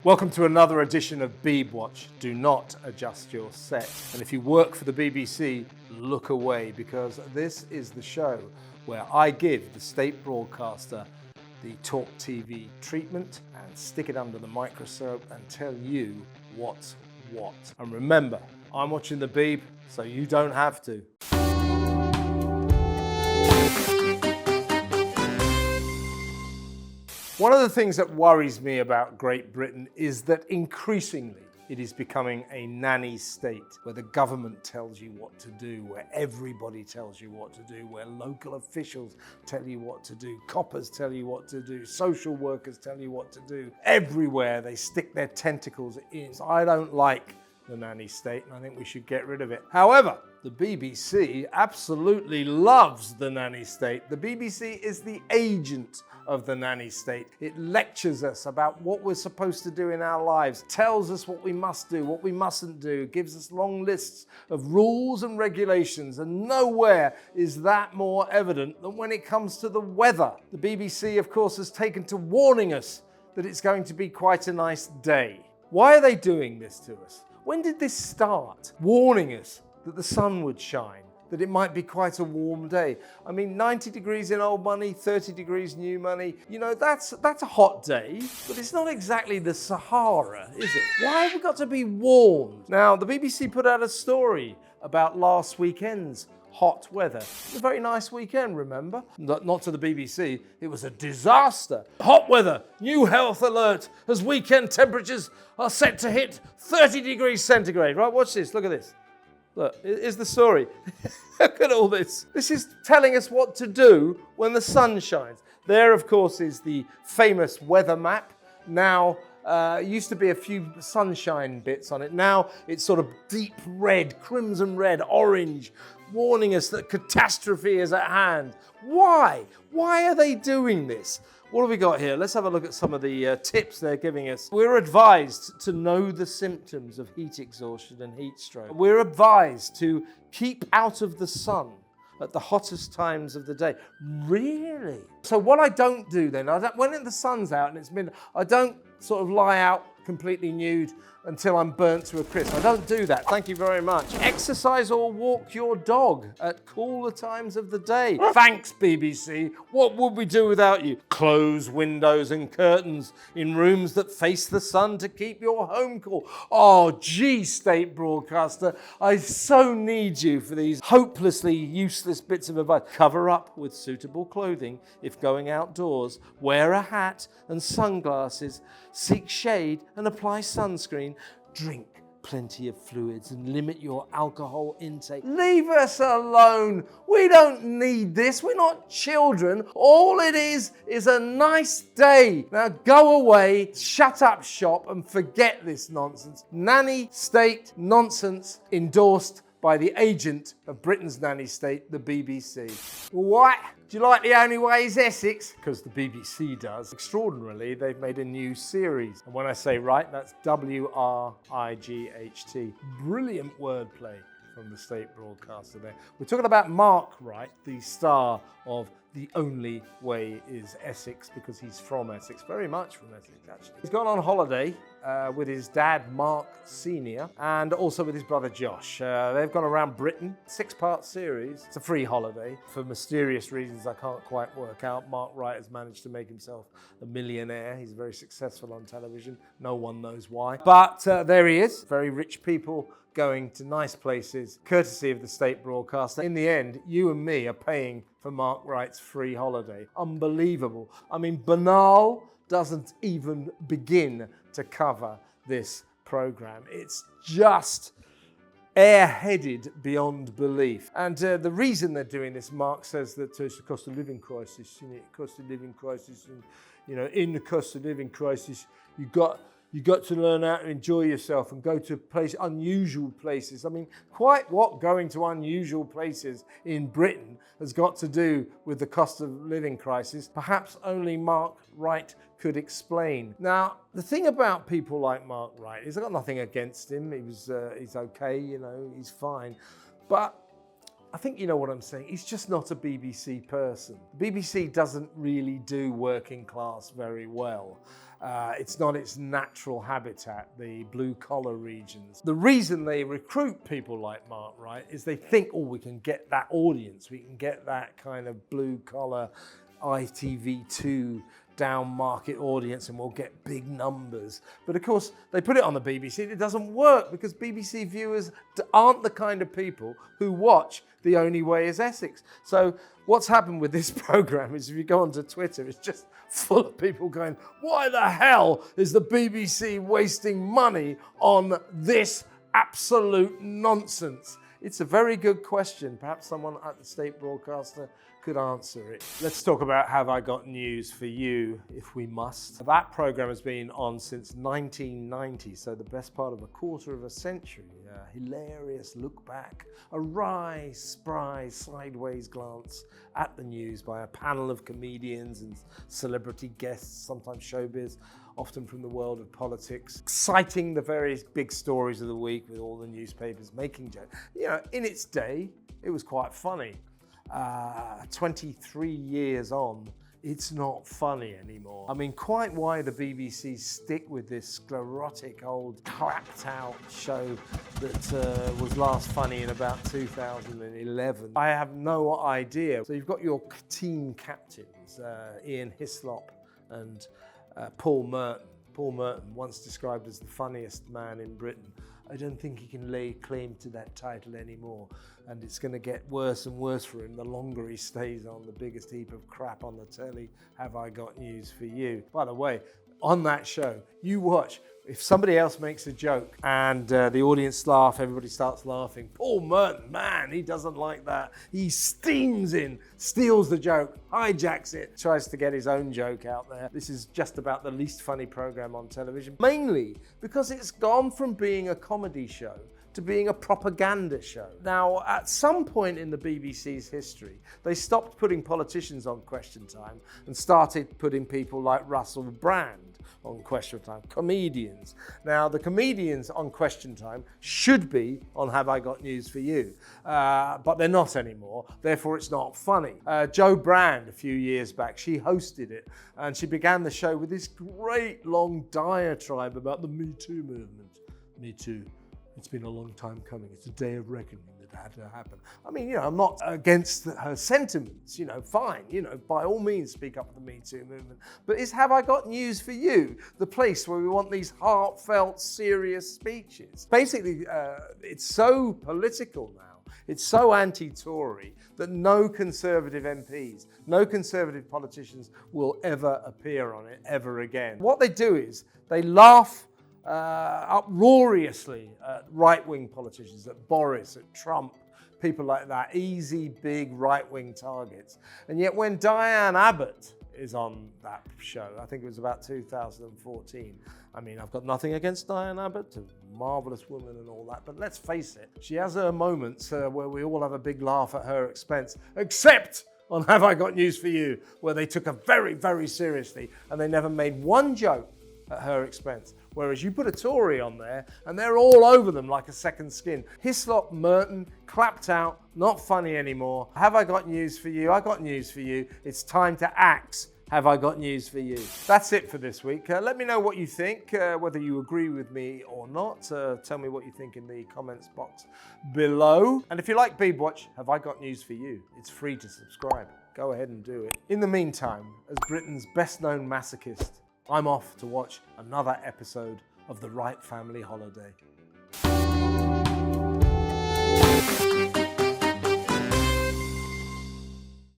Welcome to another edition of Beebwatch. Do not adjust your set. And if you work for the BBC, look away, because this is the show where I give the state broadcaster the TalkTV treatment and stick it under the microscope and tell you what's what. And remember, I'm watching the Beeb, so you don't have to. One of the things that worries me about Great Britain is that increasingly it is becoming a nanny state where the government tells you what to do, where everybody tells you what to do, where local officials tell you what to do, coppers tell you what to do, social workers tell you what to do. Everywhere they stick their tentacles in. So I don't like the nanny state, and I think we should get rid of it. However, the BBC absolutely loves the nanny state. The BBC is the agent of the nanny state. It lectures us about what we're supposed to do in our lives, tells us what we must do, what we mustn't do, gives us long lists of rules and regulations, and nowhere is that more evident than when it comes to the weather. The BBC, of course, has taken to warning us that it's going to be quite a nice day. Why are they doing this to us? When did this start? Warning us that the sun would shine, that it might be quite a warm day. I mean, 90 degrees in old money, 30 degrees new money. You know, that's a hot day, but it's not exactly the Sahara, is it? Why have we got to be warned? Now, the BBC put out a story about last weekend's hot weather. It was a very nice weekend, remember? Not to the BBC, it was a disaster. Hot weather, new health alert, as weekend temperatures are set to hit 30 degrees centigrade. Right, watch this, look at this. Look, here's the story. Look at all this. This is telling us what to do when the sun shines. There, of course, is the famous weather map. Now, used to be a few sunshine bits on it. Now it's sort of deep red, crimson red, orange, warning us that catastrophe is at hand. Why? Why are they doing this? What have we got here? Let's have a look at some of the tips they're giving us. We're advised to know the symptoms of heat exhaustion and heat stroke. We're advised to keep out of the sun at the hottest times of the day. Really? So what I don't do then, when the sun's out and it's midnight, I don't sort of lie out completely nude until I'm burnt to a crisp. I don't do that. Thank you very much. Exercise or walk your dog at cooler times of the day. Thanks, BBC. What would we do without you? Close windows and curtains in rooms that face the sun to keep your home cool. Oh, gee, state broadcaster, I so need you for these hopelessly useless bits of advice. Cover up with suitable clothing if going outdoors. Wear a hat and sunglasses. Seek shade and apply sunscreen. Drink plenty of fluids and limit your alcohol intake. Leave us alone. We don't need this. We're not children. All it is a nice day. Now go away, shut up shop and forget this nonsense. Nanny state nonsense endorsed by the agent of Britain's nanny state, the BBC. What? Do you like The Only Way Is Essex? Because the BBC does. Extraordinarily, they've made a new series. And when I say right, that's W-R-I-G-H-T. Brilliant wordplay from the state broadcaster there. We're talking about Mark Wright, the star of The Only Way Is Essex, because he's from Essex, very much from Essex actually. He's gone on holiday with his dad Mark Sr. and also with his brother Josh. They've gone around Britain, 6-part series. It's a free holiday. For mysterious reasons I can't quite work out, Mark Wright has managed to make himself a millionaire. He's very successful on television. No one knows why. But there he is. Very rich people going to nice places, courtesy of the state broadcaster. In the end, you and me are paying for Mark Wright's free holiday. Unbelievable. I mean, banal doesn't even begin to cover this program. It's just airheaded beyond belief. And the reason they're doing this, Mark says that it's the cost of living crisis, isn't it? Cost of living crisis, and you know, in the cost of living crisis, you got to learn how to enjoy yourself and go to unusual places. I mean, quite what going to unusual places in Britain has got to do with the cost of living crisis, perhaps only Mark Wright could explain. Now, the thing about people like Mark Wright is I've got nothing against him. He's okay, you know, he's fine. But I think you know what I'm saying. He's just not a BBC person. The BBC doesn't really do working class very well. It's not its natural habitat, the blue-collar regions. The reason they recruit people like Mark Wright is they think, oh, we can get that audience, we can get that kind of blue-collar ITV2 down-market audience and we'll get big numbers. But of course, they put it on the BBC and it doesn't work because BBC viewers aren't the kind of people who watch The Only Way Is Essex. So what's happened with this programme is if you go onto Twitter, it's just full of people going, why the hell is the BBC wasting money on this absolute nonsense? It's a very good question. Perhaps someone at the state broadcaster could answer it. Let's talk about Have I Got News For You, if we must. That programme has been on since 1990, so the best part of a quarter of a century. A hilarious look back, a wry, spry, sideways glance at the news by a panel of comedians and celebrity guests, sometimes showbiz, often from the world of politics, citing the various big stories of the week with all the newspapers making jokes. You know, in its day, it was quite funny. 23 years on, it's not funny anymore. I mean, quite why the BBC stick with this sclerotic old clapped out show that was last funny in about 2011, I have no idea. So you've got your team captains, Ian Hislop and Paul Merton. Paul Merton, once described as the funniest man in Britain. I don't think he can lay claim to that title anymore. And it's going to get worse and worse for him the longer he stays on the biggest heap of crap on the telly. Have I got news for you? By the way, on that show, you watch. If somebody else makes a joke and the audience laugh, everybody starts laughing. Paul Merton, man, he doesn't like that. He steams in, steals the joke, hijacks it, tries to get his own joke out there. This is just about the least funny program on television, mainly because it's gone from being a comedy show to being a propaganda show. Now, at some point in the BBC's history, they stopped putting politicians on Question Time and started putting people like Russell Brand on Question Time, comedians. Now, the comedians on Question Time should be on Have I Got News For You, but they're not anymore, therefore it's not funny. Jo Brand, a few years back, she hosted it, and she began the show with this great long diatribe about the Me Too movement. Me Too. It's been a long time coming. It's a day of reckoning that had to happen. I mean, you know, I'm not against her sentiments, you know, fine, you know, by all means speak up for the Me Too movement. But is Have I Got News For You the place where we want these heartfelt, serious speeches? Basically, it's so political now. It's so anti-Tory that no Conservative MPs, no Conservative politicians will ever appear on it ever again. What they do is they laugh uproariously at right-wing politicians, at Boris, at Trump, people like that, easy, big right-wing targets. And yet when Diane Abbott is on that show, I think it was about 2014, I mean, I've got nothing against Diane Abbott, a marvellous woman and all that, but let's face it, she has her moments where we all have a big laugh at her expense, except on Have I Got News For You, where they took her very, very seriously and they never made one joke at her expense. Whereas you put a Tory on there and they're all over them like a second skin. Hislop, Merton, clapped out, not funny anymore. Have I got news for you? I got news for you. It's time to axe. Have I got news for you? That's it for this week. Let me know what you think, whether you agree with me or not. Tell me what you think in the comments box below. And if you like Beebwatch, have I got news for you? It's free to subscribe. Go ahead and do it. In the meantime, as Britain's best known masochist, I'm off to watch another episode of The Wright Family Holiday.